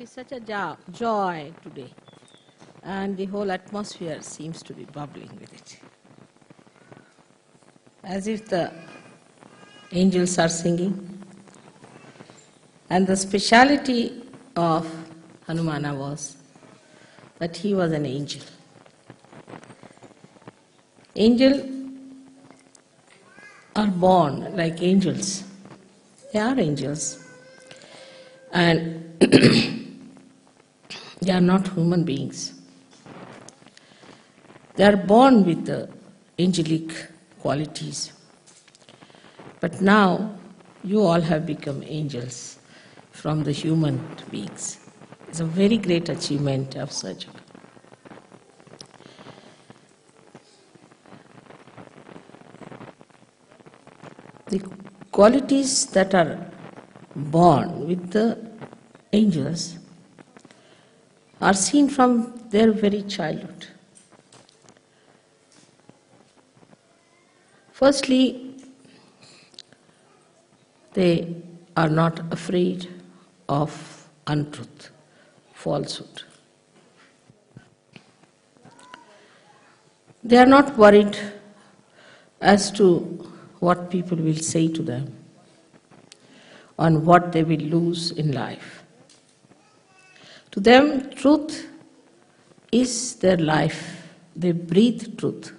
is such a joy today, and the whole atmosphere seems to be bubbling with it. As if the angels are singing. And the speciality of Hanumana was that he was an angel. Angels are born like angels. They are angels. And they are not human beings. They are born with the angelic qualities. But now you all have become angels from the human beings. It's a very great achievement of sahajyogi. The qualities that are born with the angels are seen from their very childhood. Firstly, they are not afraid of untruth, falsehood. They are not worried as to what people will say to them, on what they will lose in life. To them, truth is their life. They breathe truth.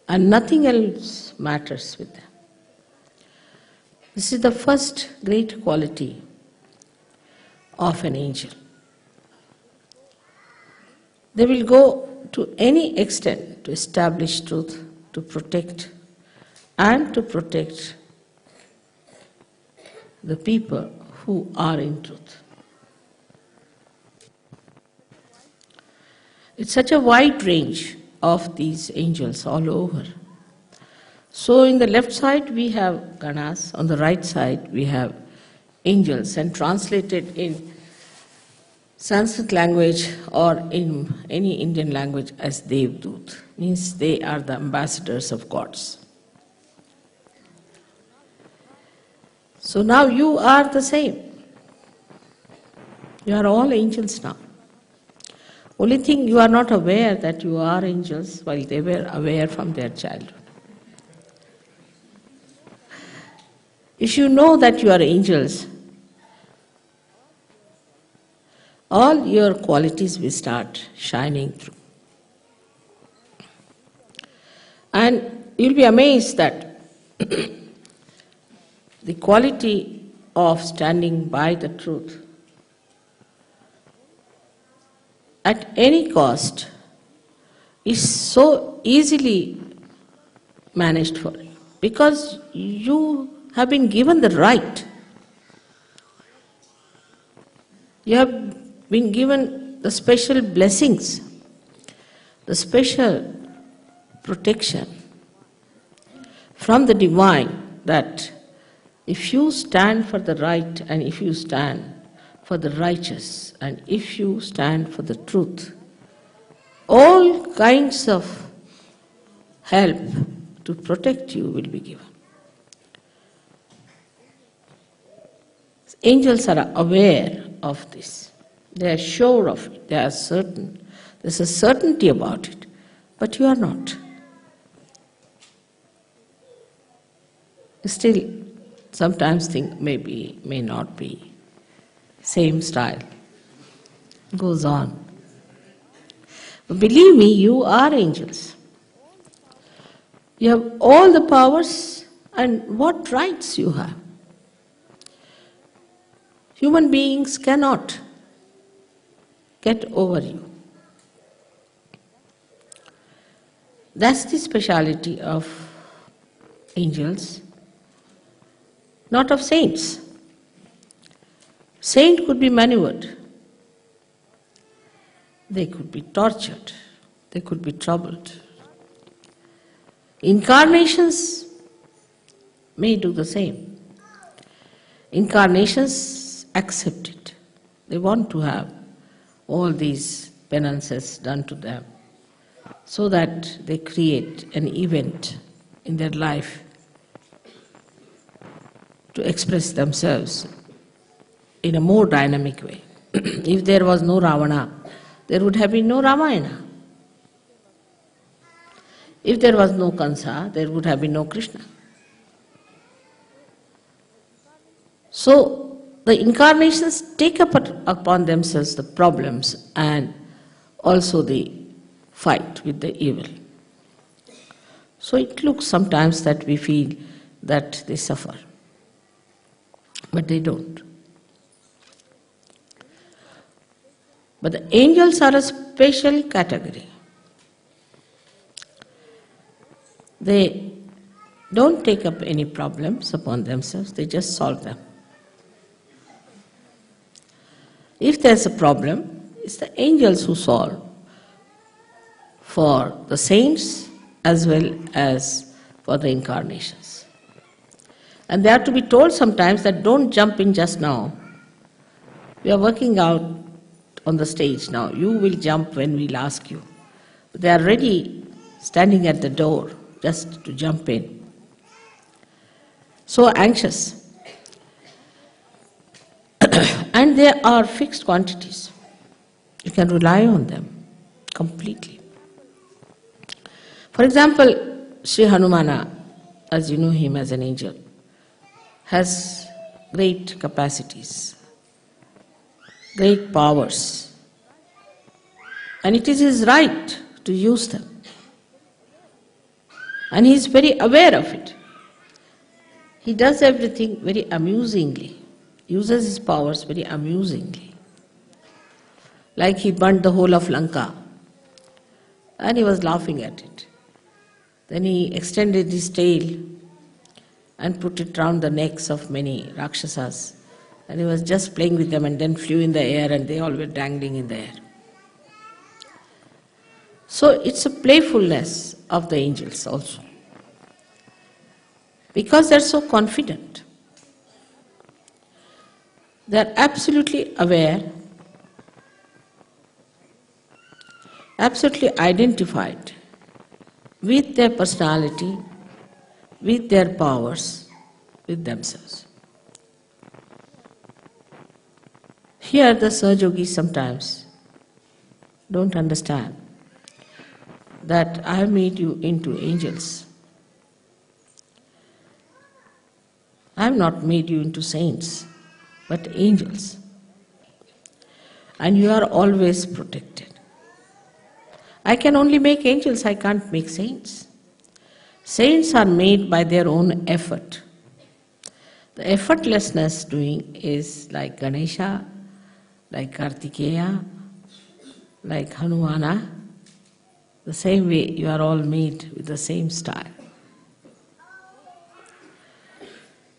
And nothing else matters with them. This is the first great quality of an angel. They will go to any extent to establish truth, to protect the people who are in truth. It's such a wide range of these angels all over. So in the left side we have Ganas, on the right side we have angels, and translated in Sanskrit language or in any Indian language as Devdut, means they are the ambassadors of gods. So now you are the same. You are all angels now. Only thing, you are not aware that you are angels while they were aware from their childhood. If you know that you are angels, all your qualities will start shining through. And you'll be amazed that the quality of standing by the truth at any cost is so easily managed for you, because you have been given the right. You have been given the special blessings, the special protection from the divine, that if you stand for the right, and if you stand for the righteous, and if you stand for the truth, all kinds of help to protect you will be given. Angels are aware of this. They are sure of it. They are certain. There's a certainty about it. But you are not. Still, sometimes think maybe, may not be. Same style. Goes on. But believe me, you are angels. You have all the powers, and what rights you have. Human beings cannot get over you. That's the speciality of angels, not of saints. Saint could be maneuvered. They could be tortured. They could be troubled. Incarnations may do the same. Incarnations accept it. They want to have all these penances done to them so that they create an event in their life to express themselves in a more dynamic way. If there was no Ravana, there would have been no Ramayana. If there was no Kansa, there would have been no Krishna. So, the incarnations take upon themselves the problems and also the fight with the evil. So it looks sometimes that we feel that they suffer, but they don't. But the angels are a special category. They don't take up any problems upon themselves, they just solve them. If there's a problem, it's the angels who solve for the saints as well as for the incarnations. And they have to be told sometimes that don't jump in just now. We are working out on the stage now. You will jump when we'll ask you. They are ready, standing at the door, just to jump in. So anxious. And they are fixed quantities. You can rely on them completely. For example, Shree Hanumana, as you know him as an angel, has great capacities, great powers, and it is his right to use them. And he is very aware of it. He does everything very amusingly, uses his powers very amusingly. Like he burnt the whole of Lanka, and he was laughing at it. Then he extended his tail and put it round the necks of many Rakshasas, and he was just playing with them and then flew in the air and they all were dangling in the air. So it's a playfulness of the angels also. Because they're so confident. They're absolutely aware, absolutely identified with their personality, with their powers, with themselves. Here the sahajyogis sometimes don't understand that I have made you into angels. I have not made you into saints, but angels. And you are always protected. I can only make angels, I can't make saints. Saints are made by their own effort. The effortlessness doing is like Ganesha, like Kartikeya, like Hanumana. The same way you are all made with the same style.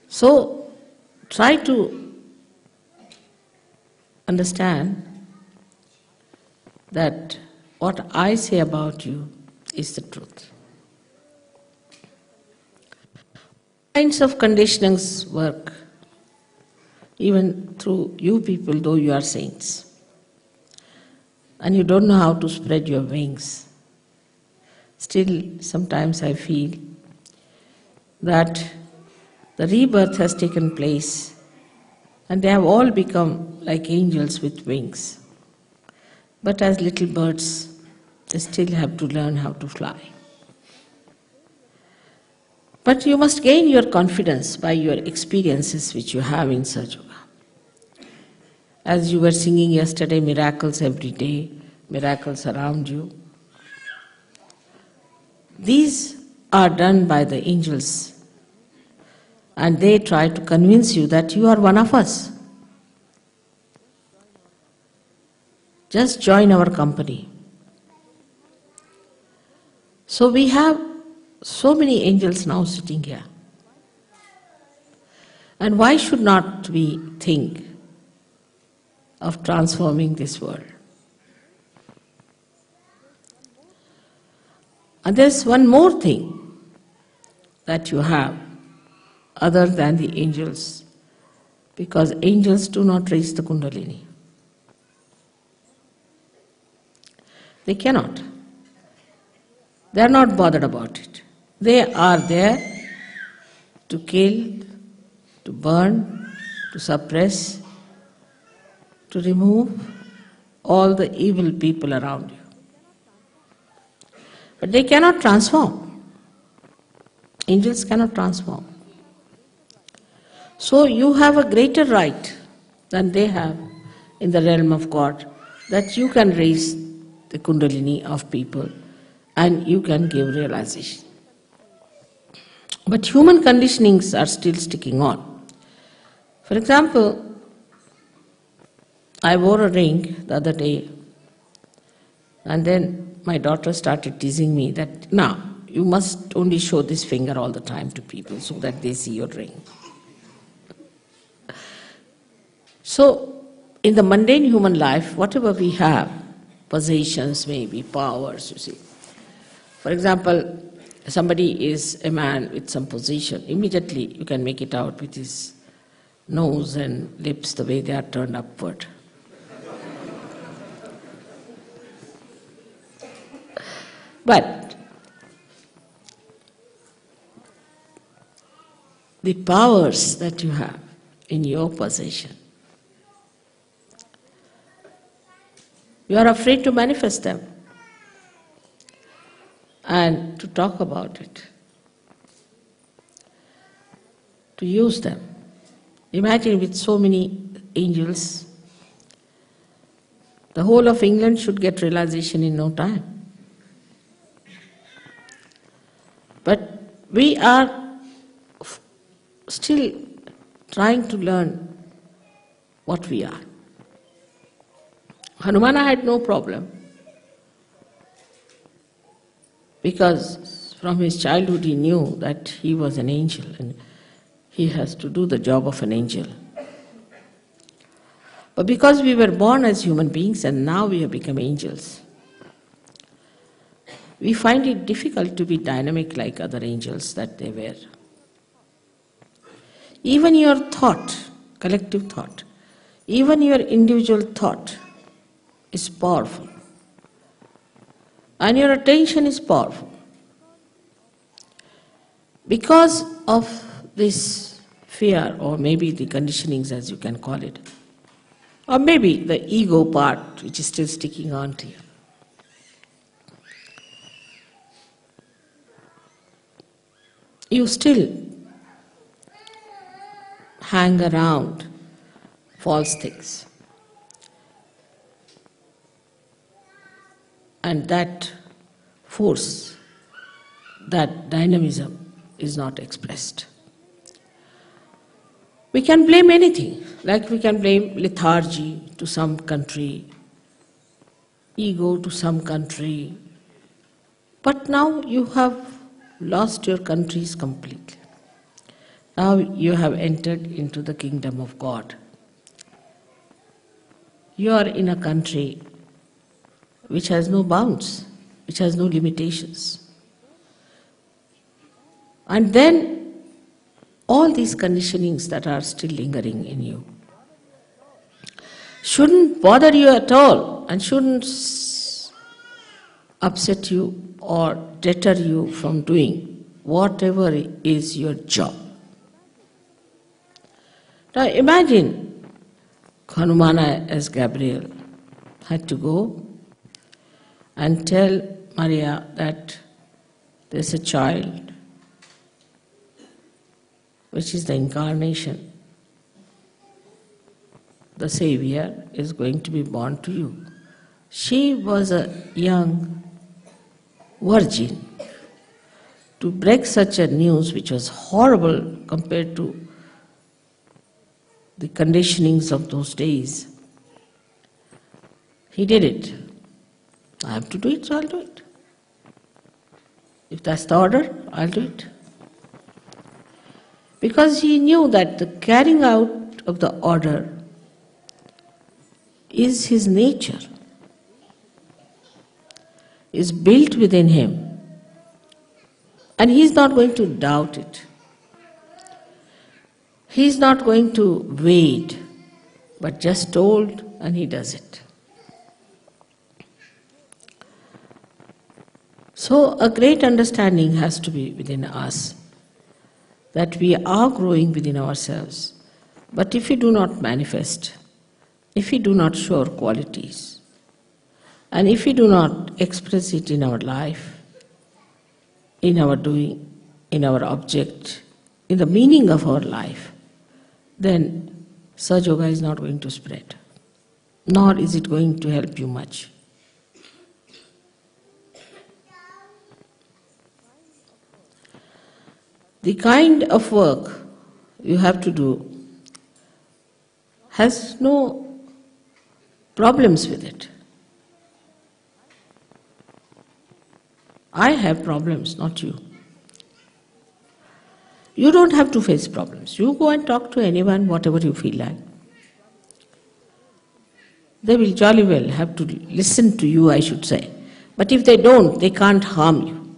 So try to understand that what I say about you is the truth. Kinds of conditionings work even through you people, though you are saints. And you don't know how to spread your wings. Still, sometimes I feel that the rebirth has taken place and they have all become like angels with wings. But as little birds, they still have to learn how to fly. But you must gain your confidence by your experiences which you have in Sahajyoga. As you were singing yesterday, miracles every day, miracles around you. These are done by the angels, and they try to convince you that you are one of us. Just join our company. So we have so many angels now sitting here. And why should not we think of transforming this world? And there's one more thing that you have other than the angels, because angels do not raise the Kundalini. They cannot. They are not bothered about it. They are there to kill, to burn, to suppress, to remove all the evil people around you. But they cannot transform. Angels cannot transform. So you have a greater right than they have in the realm of God, that you can raise the kundalini of people and you can give realization. But human conditionings are still sticking on. For example, I wore a ring the other day, and then my daughter started teasing me that, now, you must only show this finger all the time to people so that they see your ring. So, in the mundane human life, whatever we have, possessions, maybe powers, you see. For example, somebody is a man with some position, immediately you can make it out with his nose and lips the way they are turned upward. But the powers that you have in your possession, you are afraid to manifest them and to talk about it, to use them. Imagine with so many angels, the whole of England should get realization in no time. But we are still trying to learn what we are. Hanuman had no problem, because from his childhood he knew that he was an angel and he has to do the job of an angel. But because we were born as human beings and now we have become angels, we find it difficult to be dynamic like other angels that they were. Even your thought, collective thought, even your individual thought is powerful. And your attention is powerful. Because of this fear, or maybe the conditionings as you can call it, or maybe the ego part which is still sticking on to you, you still hang around false things. And that force, that dynamism is not expressed. We can blame anything, like we can blame lethargy to some country, ego to some country, but now you have lost your countries completely. Now you have entered into the kingdom of God. You are in a country which has no bounds, which has no limitations. And then all these conditionings that are still lingering in you shouldn't bother you at all and shouldn't upset you or deter you from doing whatever is your job. Now imagine Hanumana as Gabriel had to go and tell Maria that there's a child which is the incarnation. The Savior is going to be born to you. She was a young virgin. To break such a news, which was horrible compared to the conditionings of those days, he did it. I have to do it, so I'll do it. If that's the order, I'll do it. Because he knew that the carrying out of the order is his nature, is built within him. And he's not going to doubt it. He's not going to wait, but just told and he does it. So a great understanding has to be within us, that we are growing within ourselves. But if we do not manifest, if we do not show our qualities, and if we do not express it in our life, in our doing, in our object, in the meaning of our life, then Sahajyoga is not going to spread, nor is it going to help you much. The kind of work you have to do has no problems with it. I have problems, not you. You don't have to face problems. You go and talk to anyone, whatever you feel like. They will jolly well have to listen to you, I should say. But if they don't, they can't harm you.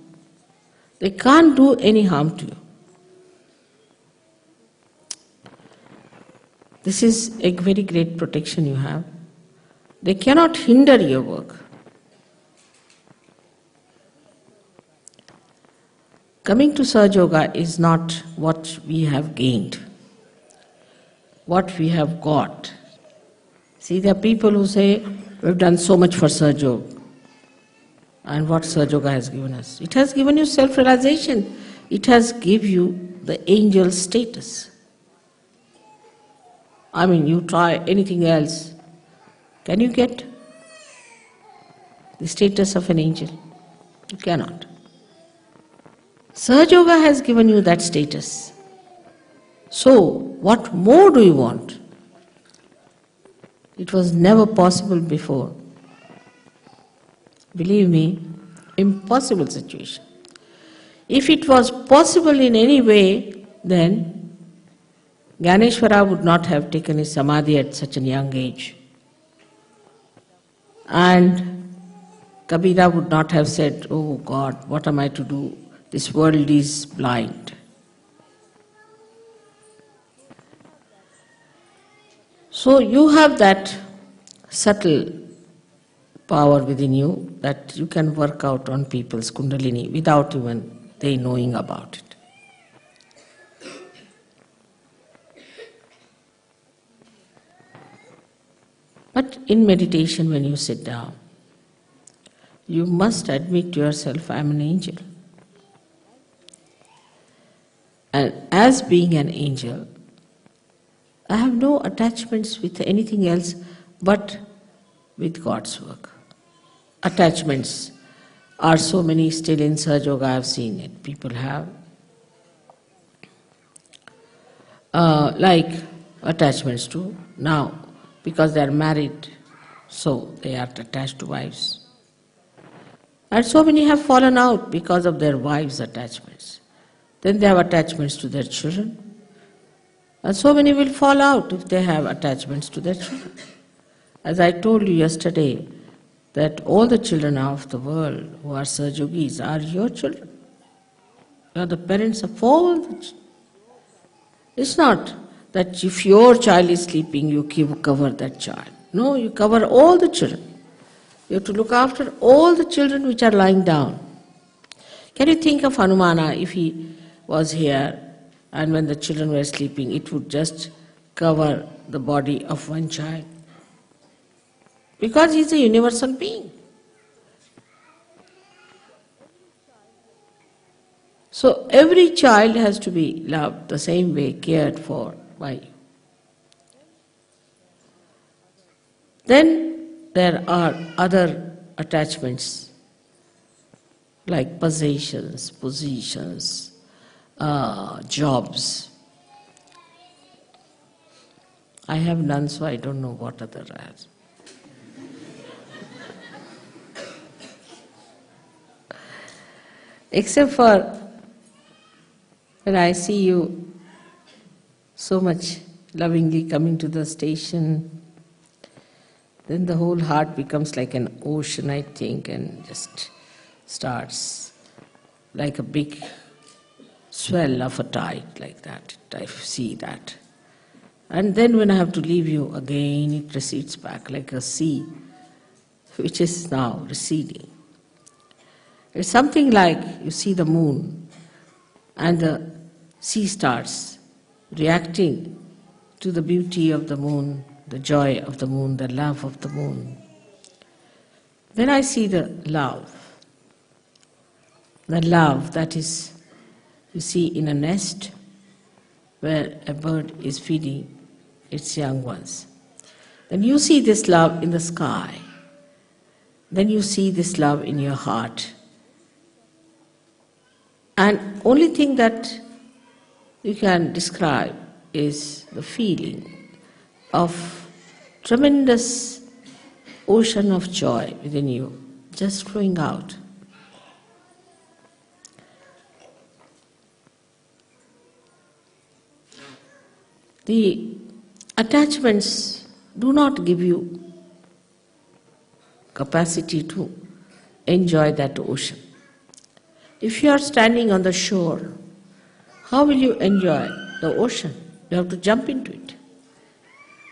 They can't do any harm to you. This is a very great protection you have. They cannot hinder your work. Coming to Sahajyoga is not what we have gained, what we have got. See, there are people who say, we've done so much for Sahajyoga. And what Sahajyoga has given us? It has given you self-realization. It has given you the angel status. I mean, you try anything else. Can you get the status of an angel? You cannot. Sahajyoga has given you that status. So, what more do you want? It was never possible before. Believe me, impossible situation. If it was possible in any way, then Gyaneshwara would not have taken his samadhi at such a young age. And Kabira would not have said, oh God, what am I to do? This world is blind. So you have that subtle power within you that you can work out on people's kundalini without even they knowing about it. But in meditation, when you sit down, you must admit to yourself, I am an angel. And as being an angel, I have no attachments with anything else but with God's work. Attachments are so many still in Sahajyoga, I have seen it. People have like attachments to now, because they are married, so they are attached to wives. And so many have fallen out because of their wives' attachments. Then they have attachments to their children. And so many will fall out if they have attachments to their children. As I told you yesterday, that all the children of the world who are Sahajyogis are your children. You are the parents of all the children. It's not that if your child is sleeping, you cover that child. No, you cover all the children. You have to look after all the children which are lying down. Can you think of Hanumana if he was here and when the children were sleeping, it would just cover the body of one child? Because he is a universal being. So every child has to be loved the same way, cared for by you. Then there are other attachments like possessions, positions, jobs. I have none, so I don't know what other I have. Except for when I see you so much lovingly coming to the station, then the whole heart becomes like an ocean, I think, and just starts like a big swell of a tide like that. I see that. And then when I have to leave you again, it recedes back like a sea, which is now receding. It's something like you see the moon and the sea starts reacting to the beauty of the moon the joy of the moon, the love of the moon. Then I see the love that is, you see, in a nest where a bird is feeding its young ones. Then you see this love in the sky. Then you see this love in your heart. And only thing that you can describe is the feeling of tremendous ocean of joy within you, just flowing out. The attachments do not give you capacity to enjoy that ocean. If you are standing on the shore, how will you enjoy the ocean? You have to jump into it.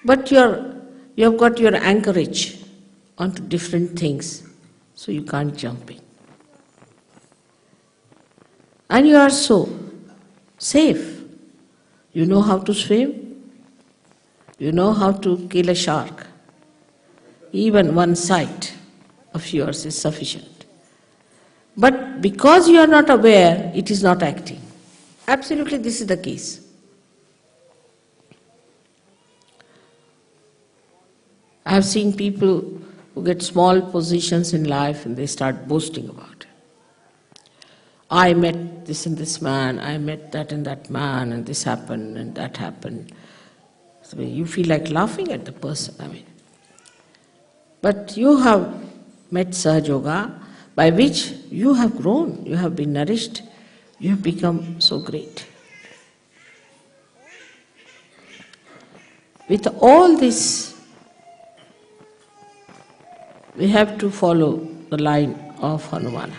But you have got your anchorage onto different things, so you can't jump in. And you are so safe. You know how to swim. You know how to kill a shark. Even one sight of yours is sufficient. But because you are not aware, it is not acting. Absolutely, this is the case. I have seen people who get small positions in life and they start boasting about it. I met this and this man, I met that and that man, and this happened and that happened. So you feel like laughing at the person, But you have met Sahajyoga, by which you have grown, you have been nourished, you have become so great. With all this, we have to follow the line of Hanuman.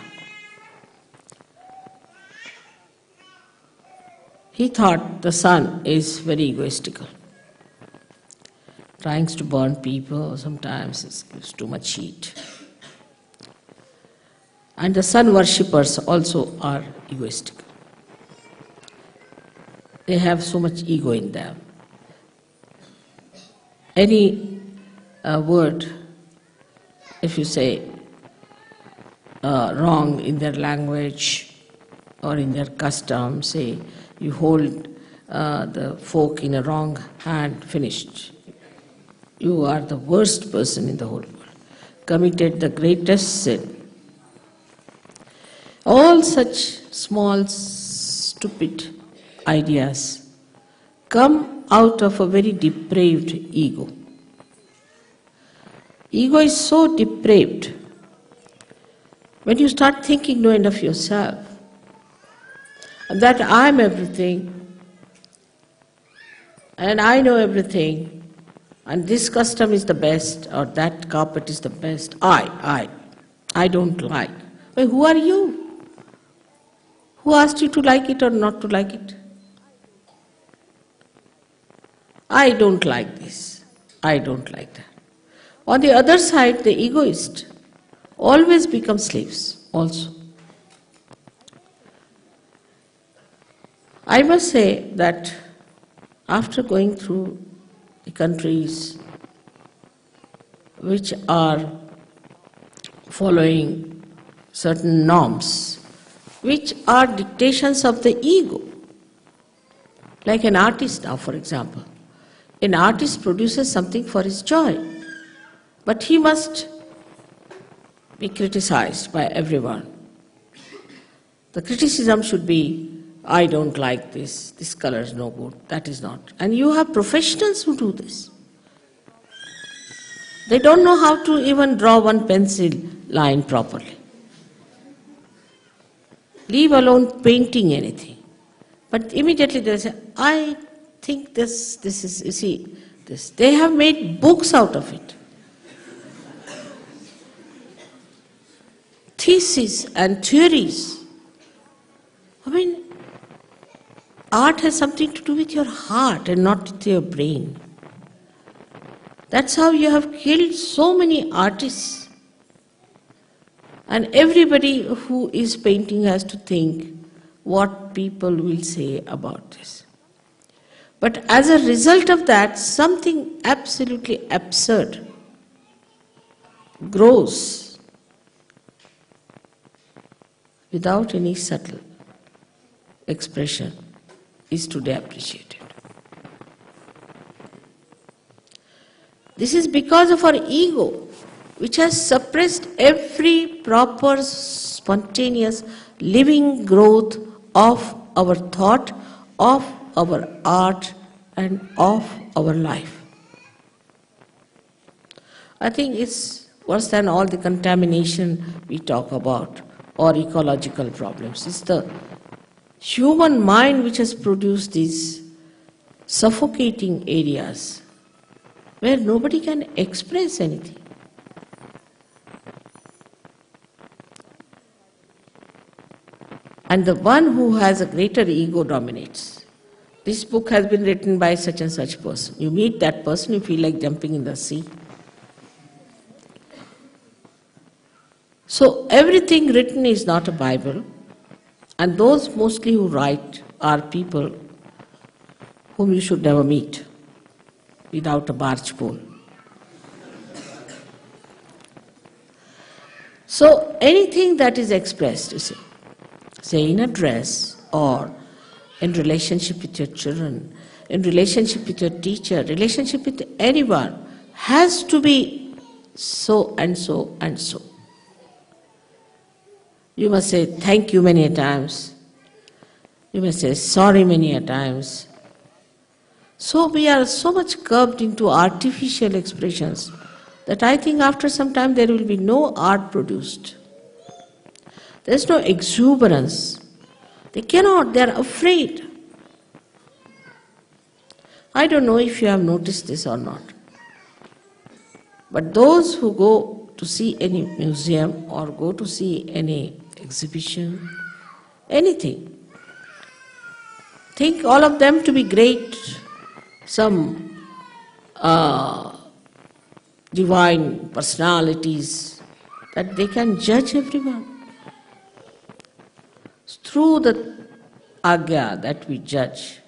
He thought the sun is very egoistical. Trying to burn people, sometimes it gives too much heat. And the sun worshippers also are egoistical. They have so much ego in them. Any word, if you say wrong in their language or in their custom, say you hold the fork in a wrong hand, finished. You are the worst person in the whole world, committed the greatest sin. All such small, stupid ideas come out of a very depraved ego. Ego is so depraved. When you start thinking no end of yourself, that I am everything, and I know everything, and this custom is the best, or that carpet is the best, I don't like. Well, who are you? Who asked you to like it or not to like it? I don't like this, I don't like that. On the other side, the egoist always becomes slaves also. I must say that after going through the countries which are following certain norms, which are dictations of the ego, like an artist now, for example. An artist produces something for his joy, but he must be criticized by everyone. The criticism should be, I don't like this, this color is no good, that is not. And you have professionals who do this. They don't know how to even draw one pencil line properly. Leave alone painting anything. But immediately they say, I think this is, you see, this. They have made books out of it. Theses and theories. Art has something to do with your heart and not with your brain. That's how you have killed so many artists. And everybody who is painting has to think what people will say about this. But as a result of that, something absolutely absurd grows without any subtle expression is today appreciated. This is because of our ego, which has suppressed every proper, spontaneous, living growth of our thought, of our art, and of our life. I think it's worse than all the contamination we talk about or ecological problems. It's the human mind which has produced these suffocating areas where nobody can express anything. And the one who has a greater ego dominates. This book has been written by such and such person. You meet that person, you feel like jumping in the sea. So everything written is not a Bible, and those mostly who write are people whom you should never meet without a barge pole. So anything that is expressed, you see, say in a dress or in relationship with your children, in relationship with your teacher, relationship with anyone, has to be so and so and so. You must say thank you many a times. You must say sorry many a times. So we are so much curbed into artificial expressions that I think after some time there will be no art produced. There is no exuberance. They cannot, they are afraid. I don't know if you have noticed this or not. But those who go to see any museum or go to see any exhibition, anything, think all of them to be great, some divine personalities, that they can judge everyone. Through the agya that we judge,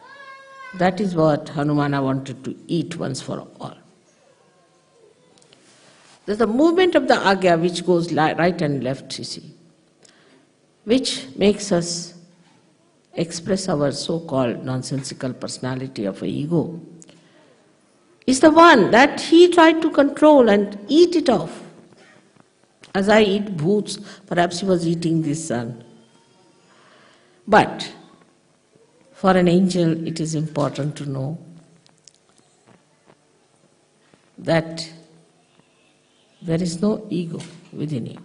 that is what Hanumana wanted to eat once for all. There's the movement of the agya which goes right and left, you see, which makes us express our so-called nonsensical personality of an ego, is the one that he tried to control and eat it off. As I eat bhoots, perhaps he was eating this sun. But for an angel, it is important to know that there is no ego within you.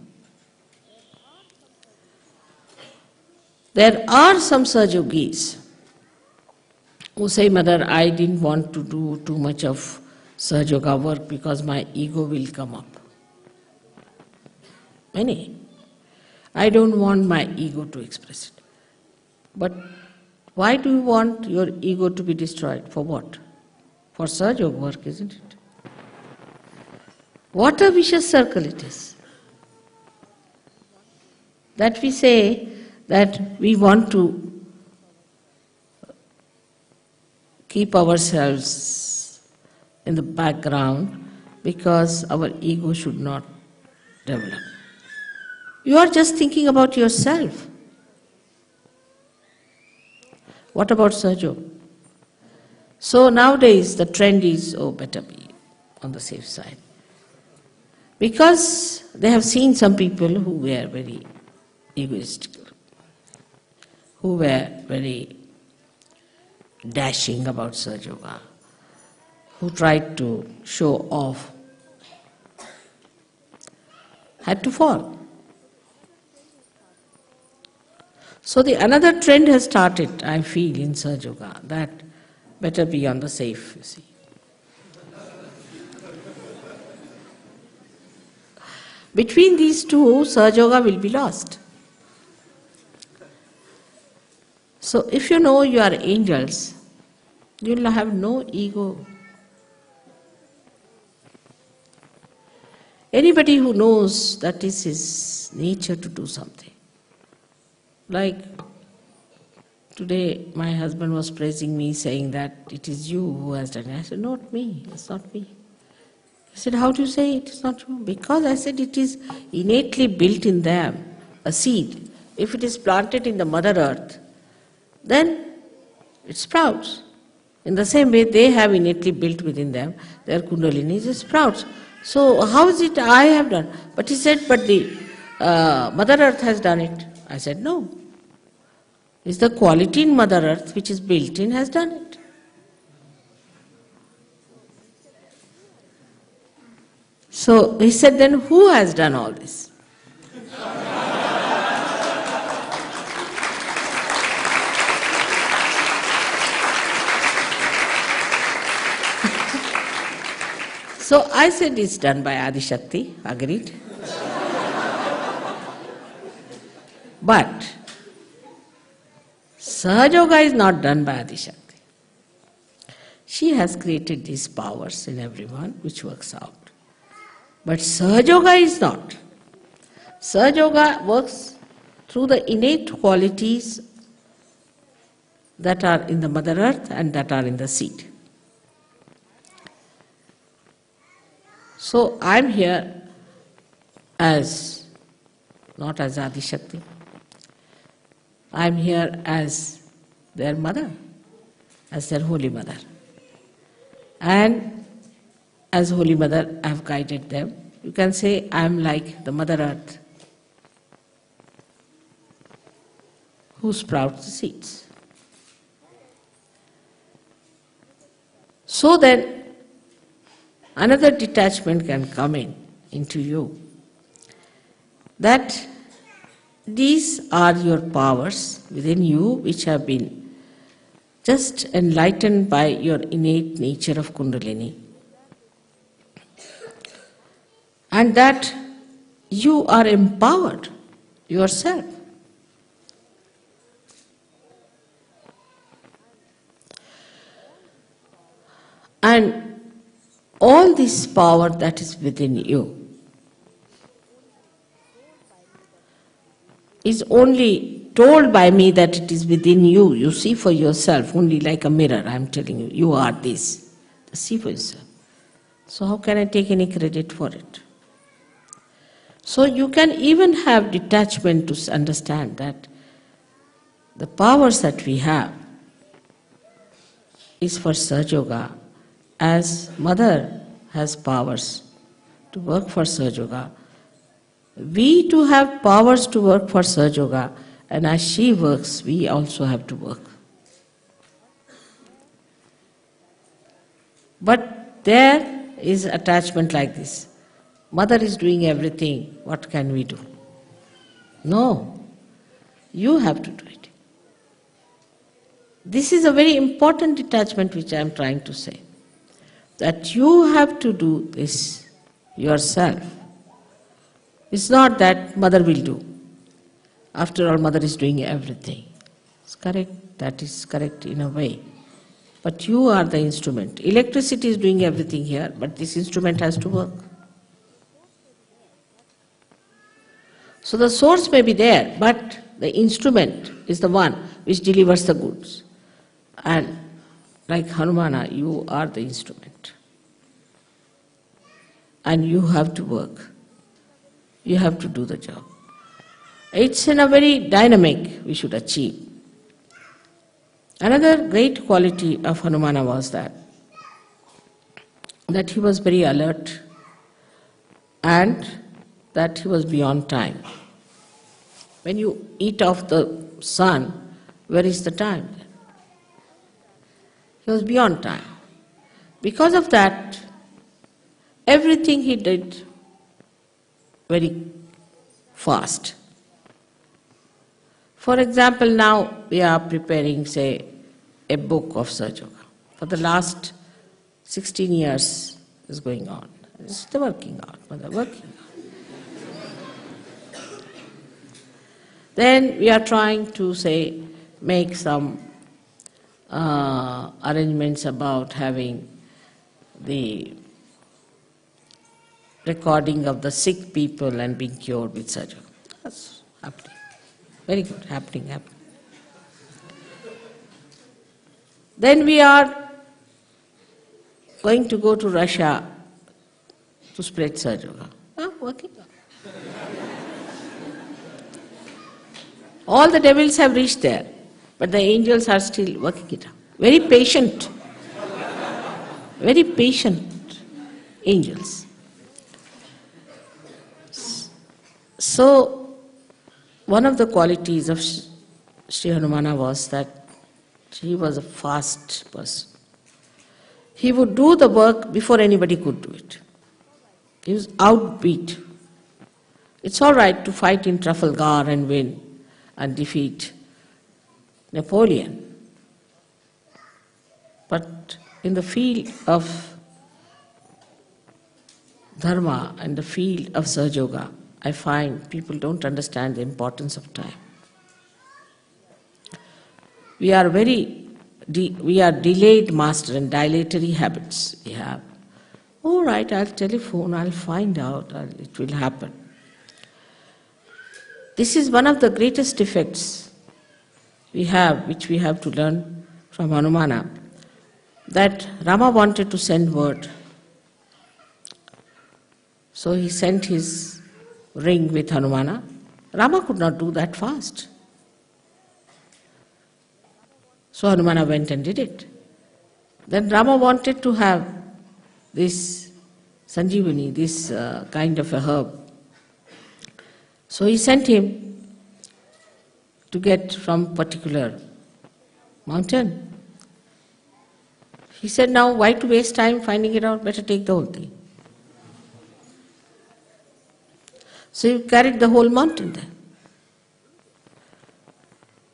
There are some sahajyogis who say, Mother, I didn't want to do too much of sahaja work because my ego will come up. Many. I don't want my ego to express it. But why do you want your ego to be destroyed? For what? For sahaja work, isn't it? What a vicious circle it is. That we say that we want to keep ourselves in the background because our ego should not develop. You are just thinking about yourself. What about sahaja? So nowadays the trend is, better be on the safe side. Because they have seen some people who were very egoistical, who were very dashing about sahaja, who tried to show off, had to fall. So another trend has started, I feel, in sahaja, that better be on the safe, you see. Between these two, sahaja will be lost. So if you know you are angels, you will have no ego. Anybody who knows that is his nature to do something, like Today my husband was praising me, saying that it is you who has done it. I said, not me, it's not me. He said, how do you say it is not you? Because I said it is innately built in them, a seed. If it is planted in the Mother Earth, then it sprouts. In the same way, they have innately built within them, their kundalini is sprouts. So how is it I have done? But he said, but the Mother Earth has done it. I said, no. It's the quality in Mother Earth which is built in has done it. So he said, then who has done all this? So I said it's done by Adi-Shakti, agreed. But sahajyoga is not done by Adi-Shakti. She has created these powers in everyone which works out. But sahajyoga is not. Sahajyoga works through the innate qualities that are in the Mother Earth and that are in the seed. So I'm here not as Adi-Shakti. I'm here as their mother, as their Holy Mother. And as Holy Mother, I've guided them. You can say I'm like the Mother Earth who sprouts the seeds. So then, another detachment can come into you, that these are your powers within you which have been just enlightened by your innate nature of Kundalini. And that you are empowered yourself. And all this power that is within you is only told by me that it is within you. You see for yourself, only like a mirror, I am telling you, you are this. See for yourself. So how can I take any credit for it? So you can even have detachment to understand that the powers that we have is for Sahajyoga, as Mother has powers to work for Sahajyoga. We too have powers to work for Sahajyoga, and as she works, we also have to work. But there is attachment like this. Mother is doing everything, what can we do? No, you have to do it. This is a very important detachment which I am trying to say. That you have to do this yourself. It's not that Mother will do. After all, Mother is doing everything. It's correct, that is correct in a way. But you are the instrument. Electricity is doing everything here, but this instrument has to work. So the source may be there, but the instrument is the one which delivers the goods. And like Hanumana, you are the instrument. And you have to work. You have to do the job. It's in a very dynamic we should achieve. Another great quality of Hanumana was that he was very alert and that he was beyond time. When you eat off the sun, where is the time? He was beyond time. Because of that, everything he did very fast. For example, now we are preparing, say, a book of Sahajyoga. For the last 16 years is going on. It's the working out, Mother working out. Then we are trying to, say, make some arrangements about having the recording of the sick people and being cured with Sahajyoga. That's happening. Very good, happening. Then we are going to go to Russia to spread Sahajyoga. Working. All the devils have reached there, but the angels are still working it out. Very patient angels. So, one of the qualities of Sri Hanumana was that he was a fast person. He would do the work before anybody could do it. He was outbeat. It's all right to fight in Trafalgar and win and defeat Napoleon. But in the field of dharma and the field of Sahajyoga, I find people don't understand the importance of time. We are delayed master and dilatory habits we have. All right, I'll telephone, I'll find out, it will happen. This is one of the greatest defects we have, which we have to learn from Hanumana, that Rama wanted to send word. So he sent his ring with Hanumana. Rama could not do that fast. So Hanumana went and did it. Then Rama wanted to have this Sanjeevani, this kind of a herb. So he sent him to get from particular mountain. He said, now why to waste time finding it out, better take the whole thing. So he carried the whole mountain there.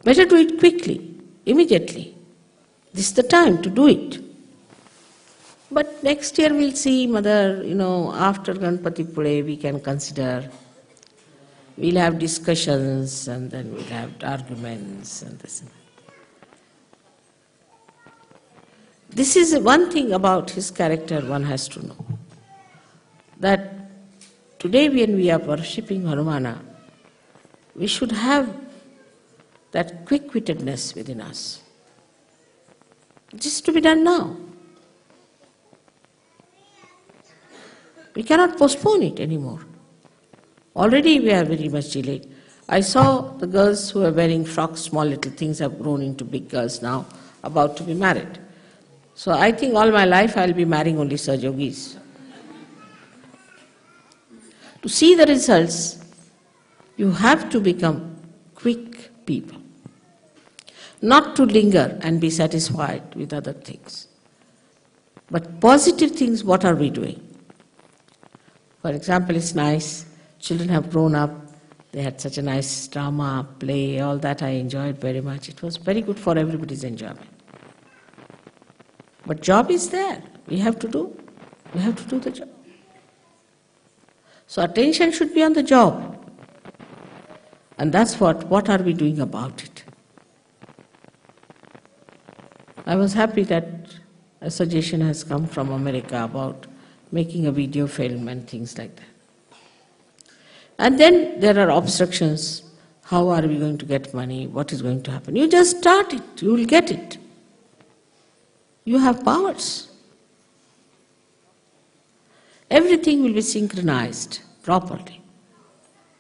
Better do it quickly, immediately. This is the time to do it. But next year we'll see, mother, after Ganpati Pule we can consider. We'll have discussions and then we'll have arguments and this and that. This is one thing about his character one has to know. That today when we are worshipping Hanumana, we should have that quick-wittedness within us. This is to be done now. We cannot postpone it anymore. Already we are very much delayed. I saw the girls who were wearing frocks, small little things, have grown into big girls now, about to be married. So I think all my life I will be marrying only sahajyogis. To see the results, you have to become quick people. Not to linger and be satisfied with other things. But positive things, what are we doing? For example, it's nice, children have grown up, they had such a nice drama, play, all that I enjoyed very much. It was very good for everybody's enjoyment. But job is there, we have to do the job. So attention should be on the job. And that's what are we doing about it? I was happy that a suggestion has come from America about making a video film and things like that. And then there are obstructions. How are we going to get money? What is going to happen? You just start it, you will get it. You have powers. Everything will be synchronized properly.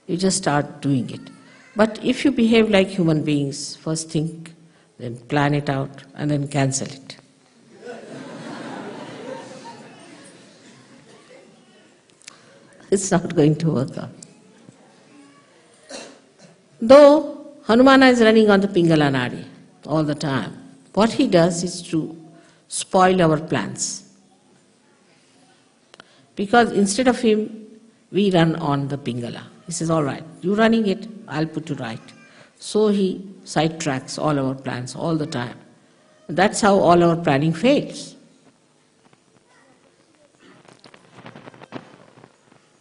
You just start doing it. But if you behave like human beings, first think, then plan it out, and then cancel it. It's not going to work out. Though Hanumana is running on the Pingala Nadi all the time, what he does is to spoil our plans. Because instead of him, we run on the Pingala. He says, all right, you running it, I'll put you right. So he sidetracks all our plans all the time. That's how all our planning fails.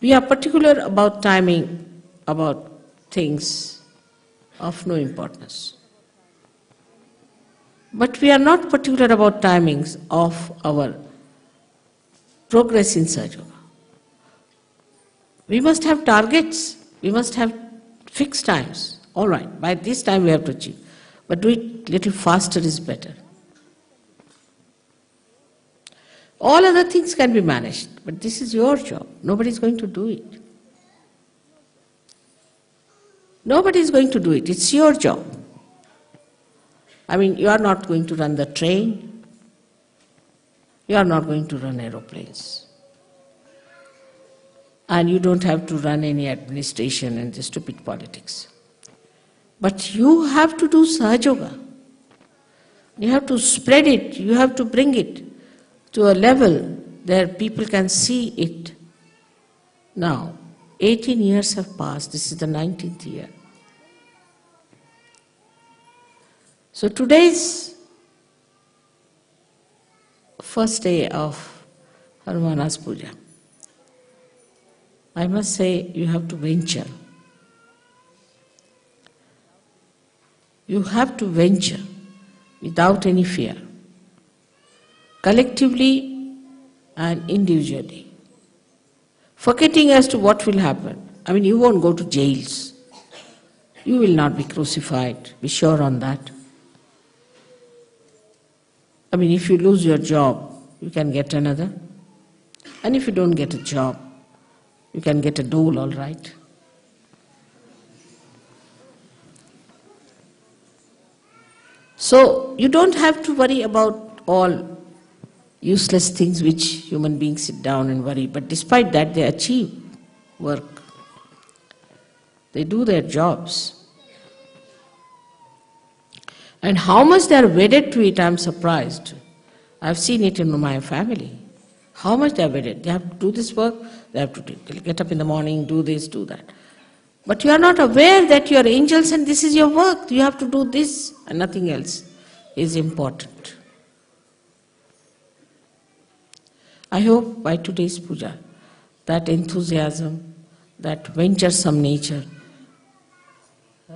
We are particular about timing, about things of no importance. But we are not particular about timings of our progress in Sahajyoga. We must have targets, we must have fixed times. All right, by this time we have to achieve. But do it little faster is better. All other things can be managed, but this is your job. Nobody is going to do it. Nobody is going to do it. It's your job. I mean, you are not going to run the train. You are not going to run aeroplanes. And you don't have to run any administration and the stupid politics. But you have to do sahajyoga. You have to spread it. You have to bring it to a level where people can see it. Now, 18 years have passed. This is the 19th year. So today's first day of Hanumana's puja. I must say, you have to venture. You have to venture without any fear, collectively and individually, forgetting as to what will happen. I mean, you won't go to jails. You will not be crucified. Be sure on that. I mean, if you lose your job, you can get another. And if you don't get a job, you can get a dole, all right. So, you don't have to worry about all useless things which human beings sit down and worry. But despite that, they achieve work. They do their jobs. And how much they are wedded to it, I am surprised. I have seen it in my family. How much they are wedded. They have to do this work, they have to get up in the morning, do this, do that. But you are not aware that you are angels and this is your work. You have to do this and nothing else is important. I hope by today's puja, that enthusiasm, that venturesome nature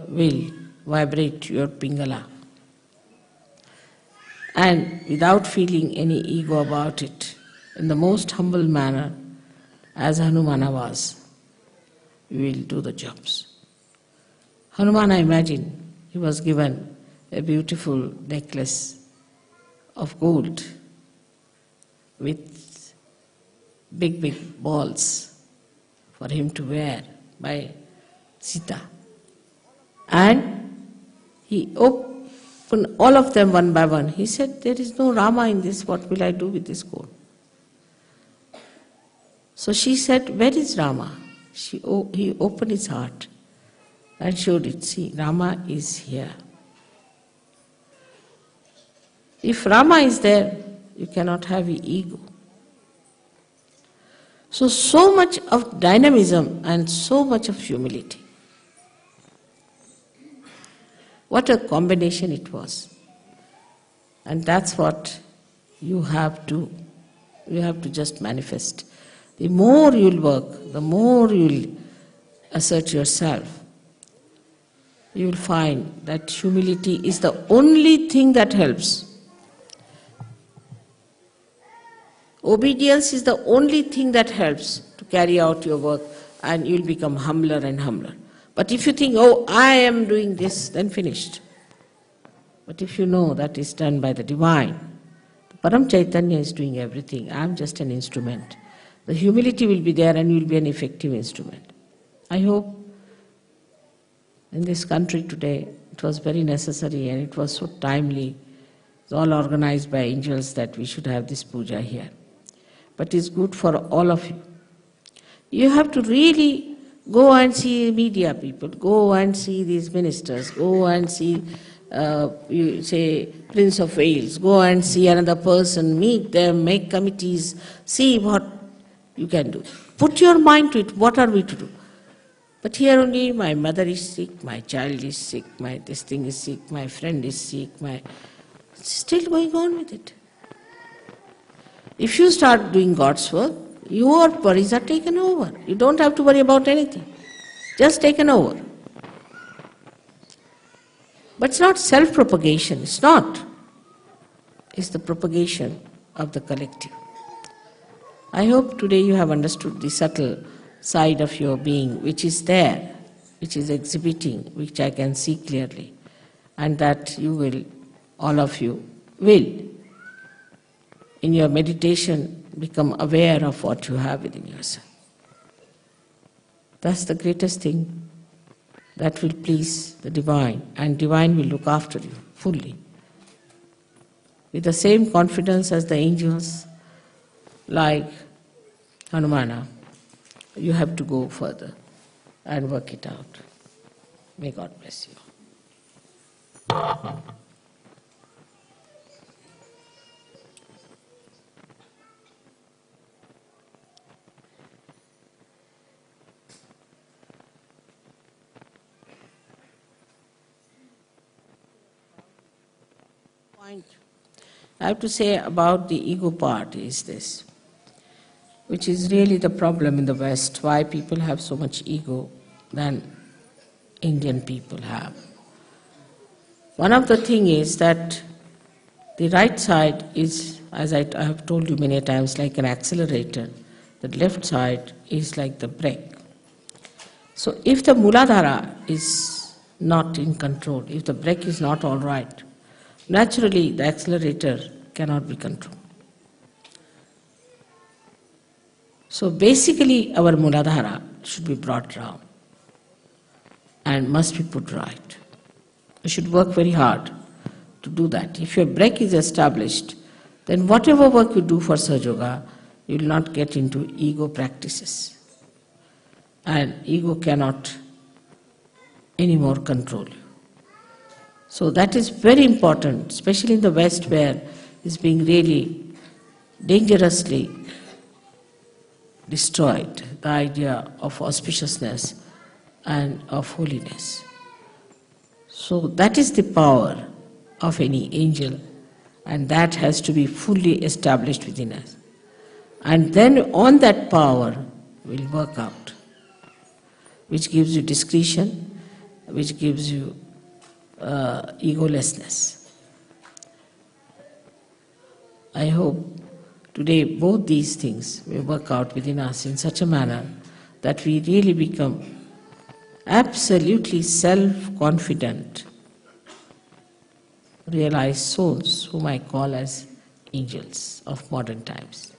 will vibrate your pingala. And without feeling any ego about it, in the most humble manner, as Hanumana was, you will do the jobs. Hanuman, I imagine, he was given a beautiful necklace of gold with big, big balls for him to wear by Sita. And he opened all of them one by one. He said, there is no Rama in this, what will I do with this gold? So she said, where is Rama? He opened his heart and showed it. See, Rama is here. If Rama is there, you cannot have ego. So much of dynamism and so much of humility. What a combination it was. And that's what you have to just manifest. The more you'll work, the more you'll assert yourself, you will find that humility is the only thing that helps. Obedience is the only thing that helps to carry out your work, and you'll become humbler and humbler. But if you think, oh, I am doing this, then finished. But if you know that is done by the divine, the Param Chaitanya is doing everything, I am just an instrument. The humility will be there and you will be an effective instrument. I hope in this country today it was very necessary and it was so timely. It's all organized by angels that we should have this puja here. But it's good for all of you. You have to really go and see media people, go and see these ministers, go and see, you say, Prince of Wales, go and see another person, meet them, make committees, see what you can do. Put your mind to it, what are we to do? But here only, my mother is sick, my child is sick, my this thing is sick, my friend is sick, still going on with it. If you start doing God's work, your worries are taken over. You don't have to worry about anything. Just taken over. But it's not self-propagation, it's not. It's the propagation of the collective. I hope today you have understood the subtle side of your being, which is there, which is exhibiting, which I can see clearly, and that you will, all of you, will in your meditation, become aware of what you have within yourself. That's the greatest thing that will please the Divine, and Divine will look after you fully. With the same confidence as the angels, like Hanumana, you have to go further and work it out. May God bless you. Point I have to say about the ego part is this, which is really the problem in the West, why people have so much ego than Indian people have. One of the things is that the right side is, as I have told you many times, like an accelerator. The left side is like the brake. So if the Muladhara is not in control, if the brake is not all right, naturally the accelerator cannot be controlled. So basically our Muladhara should be brought down and must be put right. You should work very hard to do that. If your brake is established, then whatever work you do for Sahajyoga, you will not get into ego practices. And ego cannot anymore control you. So that is very important, especially in the West where it's being really dangerously destroyed, the idea of auspiciousness and of holiness. So that is the power of any angel, and that has to be fully established within us. And then on that power will work out, which gives you discretion, which gives you egolessness. I hope today both these things will work out within us in such a manner that we really become absolutely self-confident, realized souls whom I call as angels of modern times.